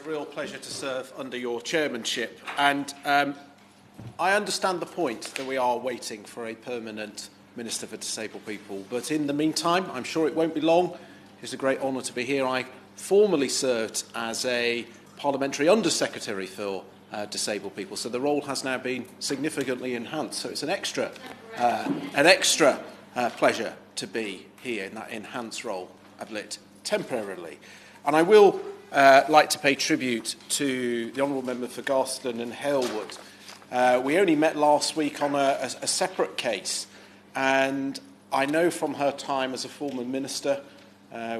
real pleasure to serve under your chairmanship, and I understand the point that we are waiting for a permanent Minister for Disabled People, but in the meantime, I'm sure it won't be long. It's a great honour to be here. I formerly served as a Parliamentary Under-Secretary for Disabled People, so the role has now been significantly enhanced, so it's an extra pleasure to be here in that enhanced role, albeit temporarily. And I will like to pay tribute to the Honourable Member for Garston and Halewood. We only met last week on a separate case, and I know from her time as a former minister,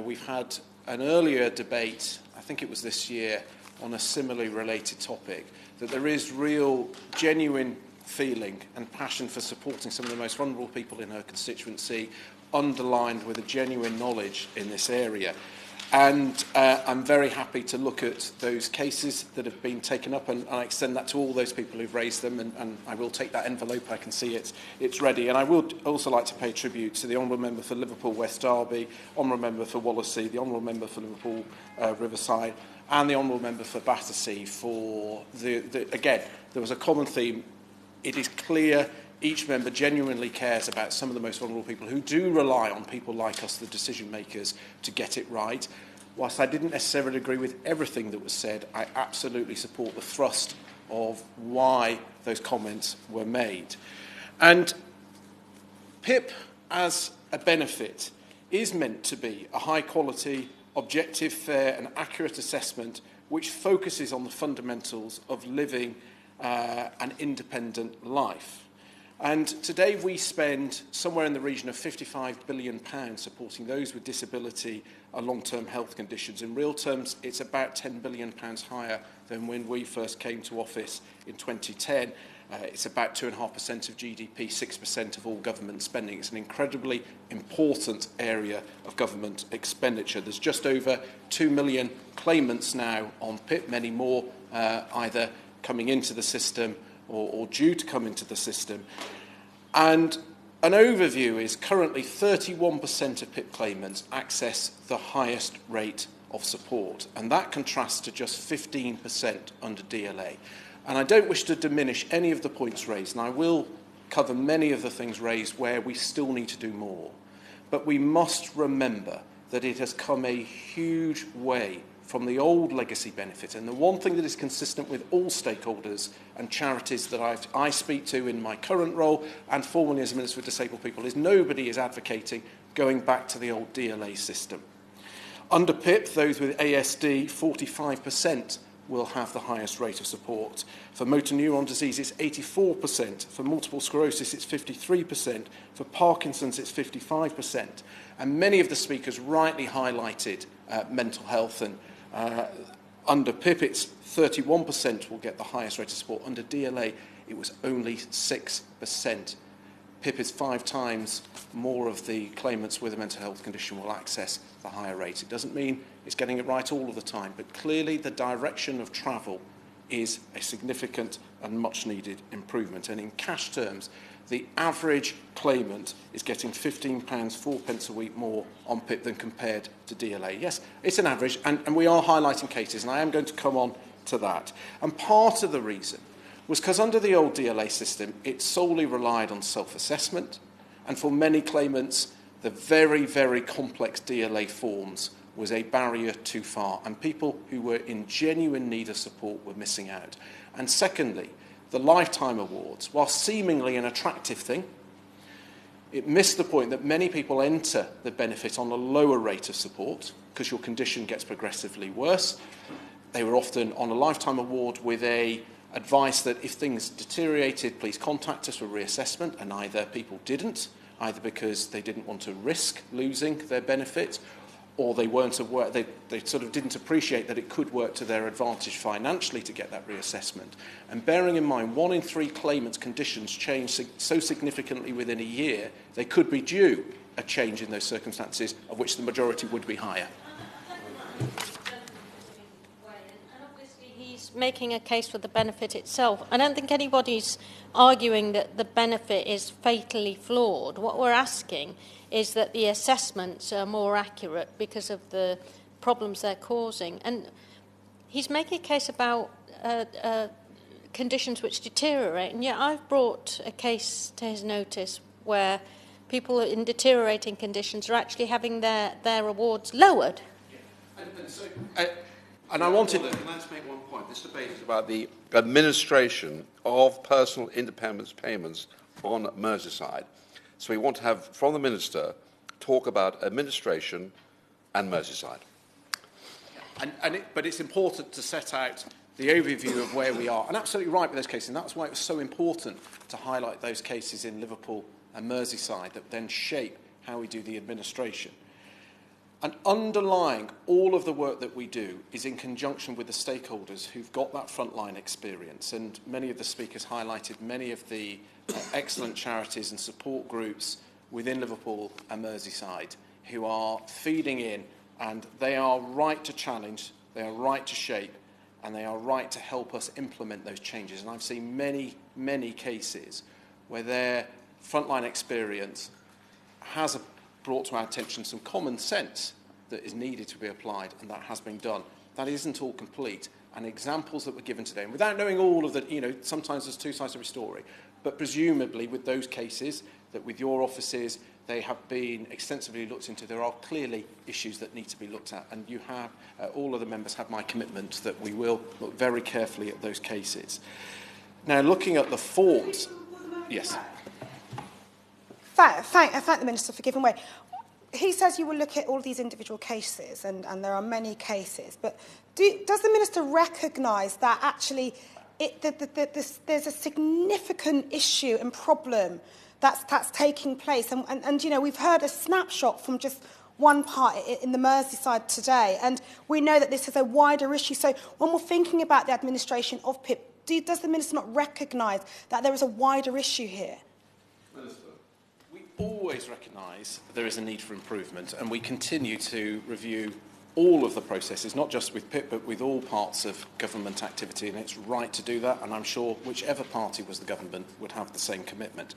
we've had an earlier debate, I think it was this year, on a similarly related topic, that there is real, genuine feeling and passion for supporting some of the most vulnerable people in her constituency, underlined with a genuine knowledge in this area. And I'm very happy to look at those cases that have been taken up, and I extend that to all those people who've raised them, and I will take that envelope. I can see it's ready. And I would also like to pay tribute to the Honourable Member for Liverpool West Derby, Honourable Member for Wallasey, the Honourable Member for Liverpool Riverside, and the Honourable Member for Battersea for again, there was a common theme. It is clear each member genuinely cares about some of the most vulnerable people who do rely on people like us, the decision makers, to get it right. Whilst I didn't necessarily agree with everything that was said, I absolutely support the thrust of why those comments were made. And PIP as a benefit is meant to be a high quality, objective, fair and accurate assessment which focuses on the fundamentals of living an independent life. And today we spend somewhere in the region of £55 billion supporting those with disability and long-term health conditions. In real terms, it's about £10 billion higher than when we first came to office in 2010. It's about 2.5% of GDP, 6% of all government spending. It's an incredibly important area of government expenditure. There's just over 2 million claimants now on PIP, many more either coming into the system or due to come into the system. And an overview is currently 31% of PIP claimants access the highest rate of support, and that contrasts to just 15% under DLA. And I don't wish to diminish any of the points raised, and I will cover many of the things raised where we still need to do more. But we must remember that it has come a huge way from the old legacy benefit. And the one thing that is consistent with all stakeholders and charities that I speak to in my current role and formerly as a Minister for Disabled People is nobody is advocating going back to the old DLA system. Under PIP, those with ASD, 45% will have the highest rate of support. For motor neuron disease, it's 84%. For multiple sclerosis, it's 53%. For Parkinson's, it's 55%. And many of the speakers rightly highlighted mental health, and under PIP, it's 31% will get the highest rate of support. Under DLA, it was only 6%. PIP is 5 times more of the claimants with a mental health condition will access the higher rate. It doesn't mean it's getting it right all of the time, but clearly the direction of travel is a significant and much-needed improvement. And in cash terms, the average claimant is getting £15, 4 pence a week more on PIP than compared to DLA. Yes, it's an average, and we are highlighting cases, and I am going to come on to that. And part of the reason was because under the old DLA system, it solely relied on self-assessment, and for many claimants, the very, very complex DLA forms was a barrier too far, and people who were in genuine need of support were missing out. And secondly, the lifetime awards, while seemingly an attractive thing, it missed the point that many people enter the benefit on a lower rate of support because your condition gets progressively worse. They were often on a lifetime award with a advice that if things deteriorated, please contact us for reassessment, and either people didn't, either because they didn't want to risk losing their benefit, or they weren't aware, they sort of didn't appreciate that it could work to their advantage financially to get that reassessment. And bearing in mind, 1 in 3 claimants' conditions change so significantly within a year, they could be due a change in those circumstances, of which the majority would be higher. Making a case for the benefit itself. I don't think anybody's arguing that the benefit is fatally flawed. What we're asking is that the assessments are more accurate because of the problems they're causing. And he's making a case about conditions which deteriorate, and yet I've brought a case to his notice where people in deteriorating conditions are actually having their awards lowered. And I wanted... Can I just make one point? This debate is about the administration of personal independence payments on Merseyside. So we want to have, from the Minister, talk about administration and Merseyside. But it's important to set out the overview of where we are. And absolutely right with those cases. And that's why it was so important to highlight those cases in Liverpool and Merseyside that then shape how we do the administration. And underlying all of the work that we do is in conjunction with the stakeholders who've got that frontline experience. And many of the speakers highlighted many of the excellent charities and support groups within Liverpool and Merseyside who are feeding in, and they are right to challenge, they are right to shape, and they are right to help us implement those changes. And I've seen many, many cases where their frontline experience has brought to our attention some common sense that is needed to be applied, and that has been done. That isn't all complete, and examples that were given today, and without knowing all of the, sometimes there's two sides of a story, but presumably with those cases, that with your offices, they have been extensively looked into. There are clearly issues that need to be looked at, and you have, all of the members have my commitment that we will look very carefully at those cases. Now, looking at the forms, yes. Thank the Minister for giving way. He says you will look at all these individual cases, and there are many cases, but does the Minister recognise that actually there's a significant issue and problem that's taking place? And we've heard a snapshot from just one part in the Merseyside today, and we know that this is a wider issue. So when we're thinking about the administration of PIP, does the Minister not recognise that there is a wider issue here? Minister. We always recognise there is a need for improvement, and we continue to review all of the processes, not just with PIP, but with all parts of government activity, and it's right to do that, and I'm sure whichever party was the government would have the same commitment.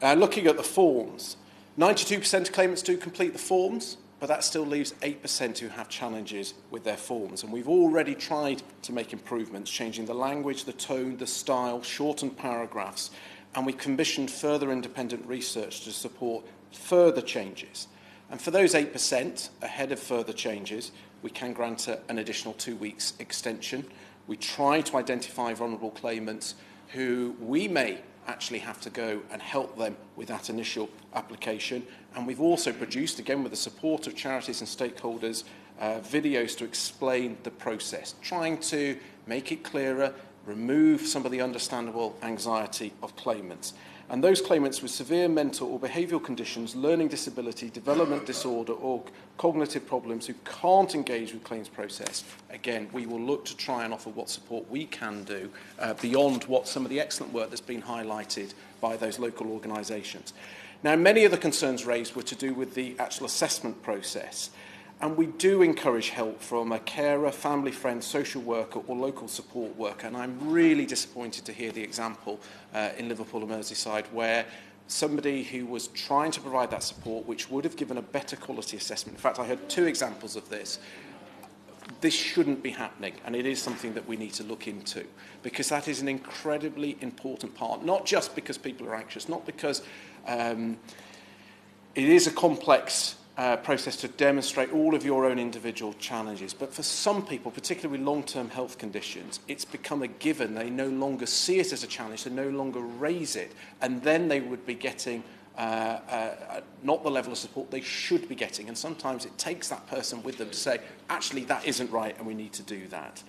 Looking at the forms, 92% of claimants do complete the forms, but that still leaves 8% who have challenges with their forms. And we've already tried to make improvements, changing the language, the tone, the style, shortened paragraphs, and we commissioned further independent research to support further changes. And for those 8%, ahead of further changes, we can grant an additional 2 weeks extension. We try to identify vulnerable claimants who we may actually have to go and help them with that initial application. And we've also produced, again with the support of charities and stakeholders, videos to explain the process, trying to make it clearer, remove some of the understandable anxiety of claimants. And those claimants with severe mental or behavioural conditions, learning disability, development disorder or cognitive problems who can't engage with claims process, again, we will look to try and offer what support we can do beyond what some of the excellent work that's been highlighted by those local organisations. Now, many of the concerns raised were to do with the actual assessment process. And we do encourage help from a carer, family friend, social worker or local support worker. And I'm really disappointed to hear the example in Liverpool and Merseyside where somebody who was trying to provide that support, which would have given a better quality assessment. In fact, I heard 2 examples of this. This shouldn't be happening, and it is something that we need to look into, because that is an incredibly important part, not just because people are anxious, not because it is a complex process to demonstrate all of your own individual challenges. But for some people, particularly with long-term health conditions, it's become a given. They no longer see it as a challenge, they no longer raise it, and then they would be getting not the level of support they should be getting. And sometimes it takes that person with them to say, actually, that isn't right, and we need to do that.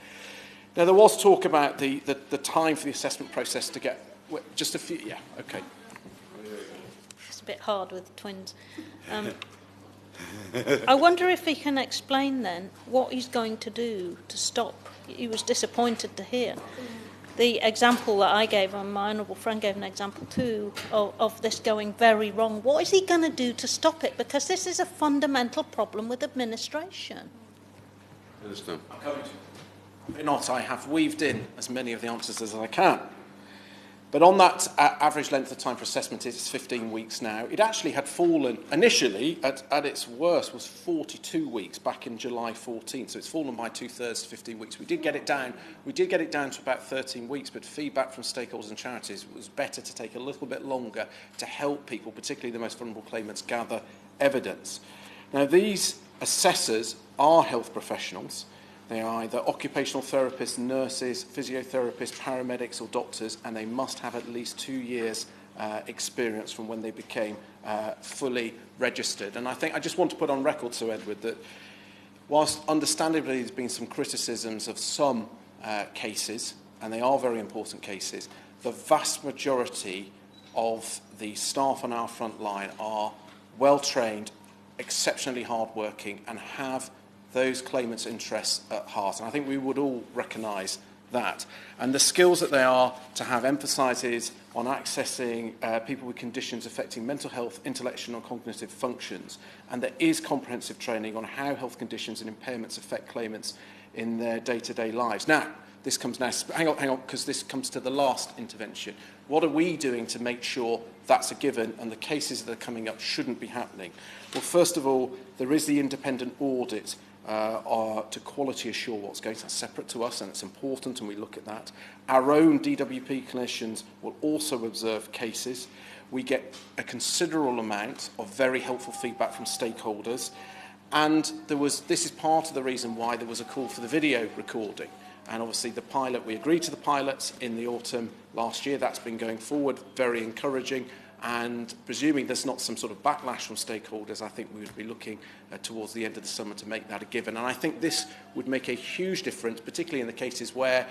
Now, there was talk about the time for the assessment process to get just a few... Yeah, OK. It's a bit hard with twins. I wonder if he can explain then what he's going to do to stop. He was disappointed to hear. The example that I gave, and my honourable friend gave an example too, of this going very wrong. What is he going to do to stop it? Because this is a fundamental problem with administration. Minister. I have weaved in as many of the answers as I can. But on that average length of time for assessment, it's 15 weeks now. It actually had fallen initially at its worst was 42 weeks back in July 14. So it's fallen by 2/3 to 15 weeks. We did get it down. We did get it down to about 13 weeks. But feedback from stakeholders and charities was better to take a little bit longer to help people, particularly the most vulnerable claimants, gather evidence. Now these assessors are health professionals. They are either occupational therapists, nurses, physiotherapists, paramedics or doctors, and they must have at least 2 years experience from when they became fully registered. And I think I just want to put on record, Sir Edward, that whilst understandably there's been some criticisms of some cases, and they are very important cases, the vast majority of the staff on our front line are well-trained, exceptionally hard-working, and have those claimants' interests at heart. And I think we would all recognise that. And the skills that they are to have emphasises on accessing people with conditions affecting mental health, intellectual and cognitive functions. And there is comprehensive training on how health conditions and impairments affect claimants in their day-to-day lives. Now, this comes now, hang on, because this comes to the last intervention. What are we doing to make sure that's a given and the cases that are coming up shouldn't be happening? Well, first of all, there is the independent audit to quality assure what's going on. That's separate to us, and it's important, and we look at that. Our own DWP clinicians will also observe cases. We get a considerable amount of very helpful feedback from stakeholders, and this is part of the reason why there was a call for the video recording. And obviously the pilot, we agreed to the pilot in the autumn last year. That's been going forward, very encouraging. And presuming there's not some sort of backlash from stakeholders, I think we would be looking towards the end of the summer to make that a given. And I think this would make a huge difference, particularly in the cases where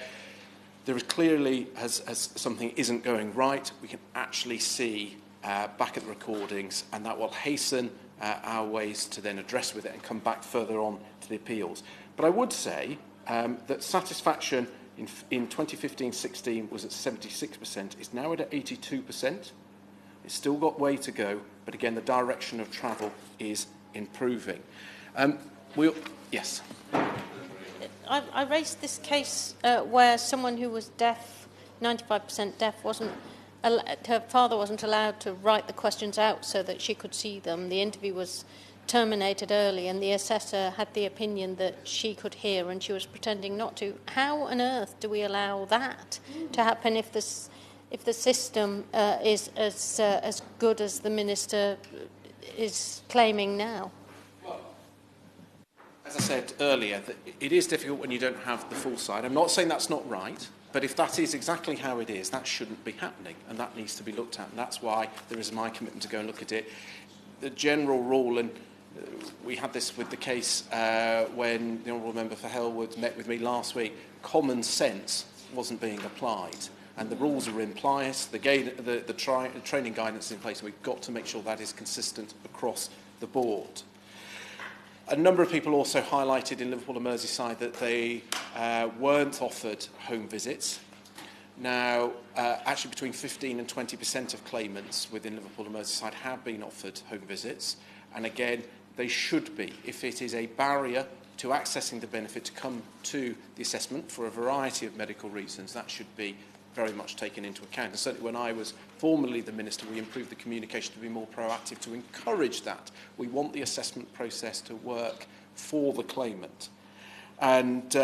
there is clearly, as something isn't going right, we can actually see back at the recordings, and that will hasten our ways to then address with it and come back further on to the appeals. But I would say that satisfaction in 2015-16 was at 76%. It's now at 82%. It's still got way to go, but again, the direction of travel is improving. Yes. I raised this case where someone who was deaf, 95% deaf, her father wasn't allowed to write the questions out so that she could see them. The interview was terminated early, and the assessor had the opinion that she could hear, and she was pretending not to. How on earth do we allow that to happen if the system is as good as the Minister is claiming now? Well, as I said earlier, it is difficult when you don't have the full side. I'm not saying that's not right, but if that is exactly how it is, that shouldn't be happening, and that needs to be looked at, and that's why there is my commitment to go and look at it. The general rule, and we had this with the case when the Honourable Member for Hellwood met with me last week, common sense wasn't being applied. And the rules are in place, the training guidance is in place, and we've got to make sure that is consistent across the board. A number of people also highlighted in Liverpool and Merseyside that they weren't offered home visits. Now, actually between 15 and 20% of claimants within Liverpool and Merseyside have been offered home visits. And again, they should be. If it is a barrier to accessing the benefit to come to the assessment for a variety of medical reasons, that should be very much taken into account. And certainly when I was formerly the Minister, we improved the communication to be more proactive, to encourage that. We want the assessment process to work for the claimant. And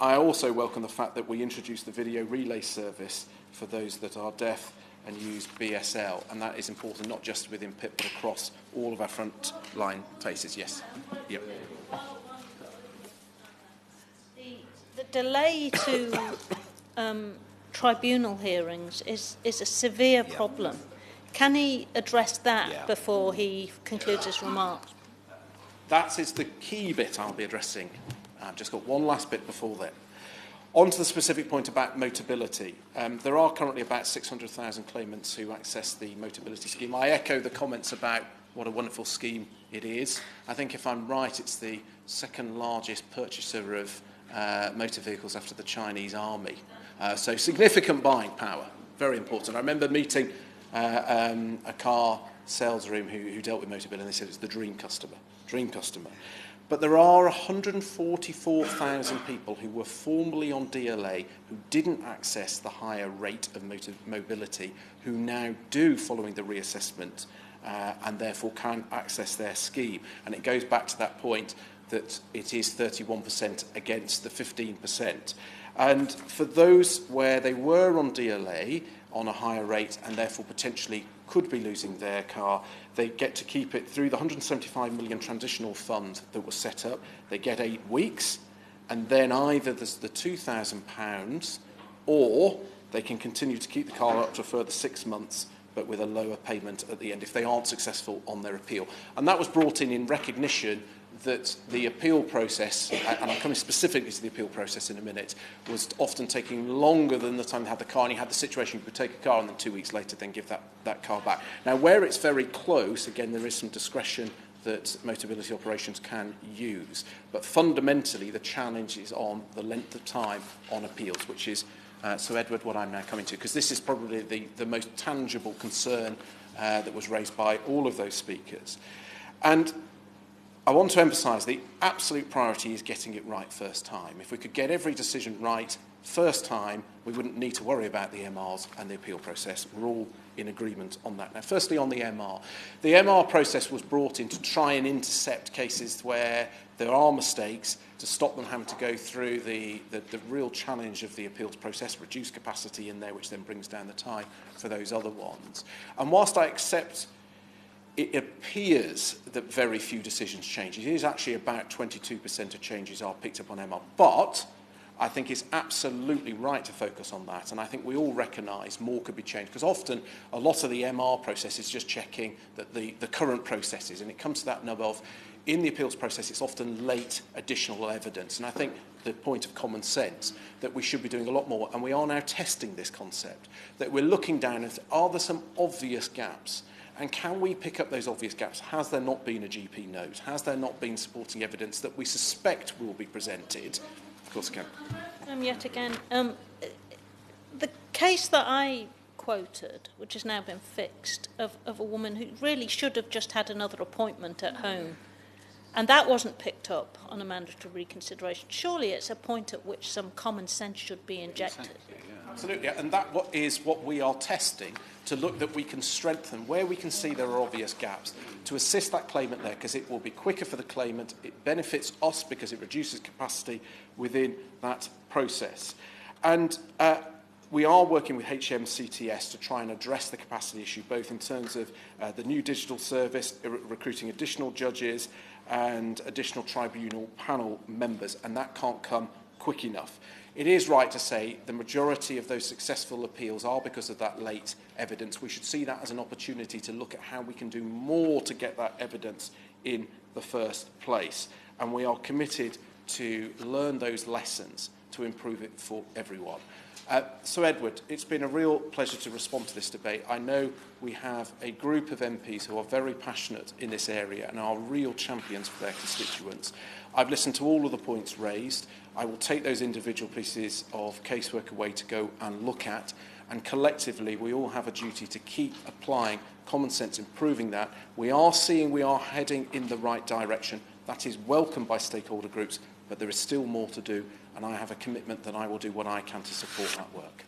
I also welcome the fact that we introduced the video relay service for those that are deaf and use BSL, and that is important not just within PIP but across all of our front line places. Yes. Yep. The delay to tribunal hearings is a severe problem. Can he address that before he concludes his remarks? That is the key bit I'll be addressing. I've just got one last bit before then. On to the specific point about Motability. There are currently about 600,000 claimants who access the Motability scheme. I echo the comments about what a wonderful scheme it is. I think if I'm right, it's the second largest purchaser of motor vehicles after the Chinese army. So significant buying power, very important. I remember meeting a car sales room who dealt with Motability, and they said it's the dream customer. But there are 144,000 people who were formerly on DLA who didn't access the higher rate of mobility, who now do following the reassessment and therefore can access their scheme. And it goes back to that point that it is 31% against the 15%. And for those where they were on DLA on a higher rate and therefore potentially could be losing their car, they get to keep it through the 175 million transitional fund that was set up. They get 8 weeks, and then either there's the £2,000 or they can continue to keep the car up to a further 6 months, but with a lower payment at the end if they aren't successful on their appeal. And that was brought in recognition that the appeal process, and I'll come specifically to the appeal process in a minute, was often taking longer than the time they had the car, and you had the situation you could take a car and then 2 weeks later then give that car back. Now, where it's very close, again, there is some discretion that Motability Operations can use, but fundamentally the challenge is on the length of time on appeals, which is, so Edward, what I'm now coming to, because this is probably the most tangible concern that was raised by all of those speakers. And I want to emphasise the absolute priority is getting it right first time. If we could get every decision right first time, we wouldn't need to worry about the MRs and the appeal process. We're all in agreement on that. Now, firstly, on the MR. The MR process was brought in to try and intercept cases where there are mistakes, to stop them having to go through the real challenge of the appeals process, reduce capacity in there, which then brings down the time for those other ones. And whilst I accept it appears that very few decisions change. It is actually about 22% of changes are picked up on MR. But I think it's absolutely right to focus on that. And I think we all recognise more could be changed. Because often a lot of the MR process is just checking that the current processes. And it comes to that nub of, in the appeals process, it's often late additional evidence. And I think the point of common sense that we should be doing a lot more. And we are now testing this concept. That we're looking down at, are there some obvious gaps? And can we pick up those obvious gaps? Has there not been a GP note? Has there not been supporting evidence that we suspect will be presented? Of course, can. Yet again, the case that I quoted, which has now been fixed, of a woman who really should have just had another appointment at home, and that wasn't picked up on a mandatory reconsideration. Surely it's a point at which some common sense should be injected. Absolutely, and that is what we are testing, to look that we can strengthen where we can see there are obvious gaps, to assist that claimant there, because it will be quicker for the claimant, it benefits us because it reduces capacity within that process. And we are working with HMCTS to try and address the capacity issue, both in terms of the new digital service, recruiting additional judges and additional tribunal panel members, and that can't come quick enough. It is right to say the majority of those successful appeals are because of that late evidence. We should see that as an opportunity to look at how we can do more to get that evidence in the first place. And we are committed to learn those lessons to improve it for everyone. So, Edward, it's been a real pleasure to respond to this debate. I know we have a group of MPs who are very passionate in this area and are real champions for their constituents. I've listened to all of the points raised. I will take those individual pieces of casework away to go and look at, and collectively we all have a duty to keep applying common sense, improving that. We are seeing we are heading in the right direction. That is welcomed by stakeholder groups, but there is still more to do, and I have a commitment that I will do what I can to support that work.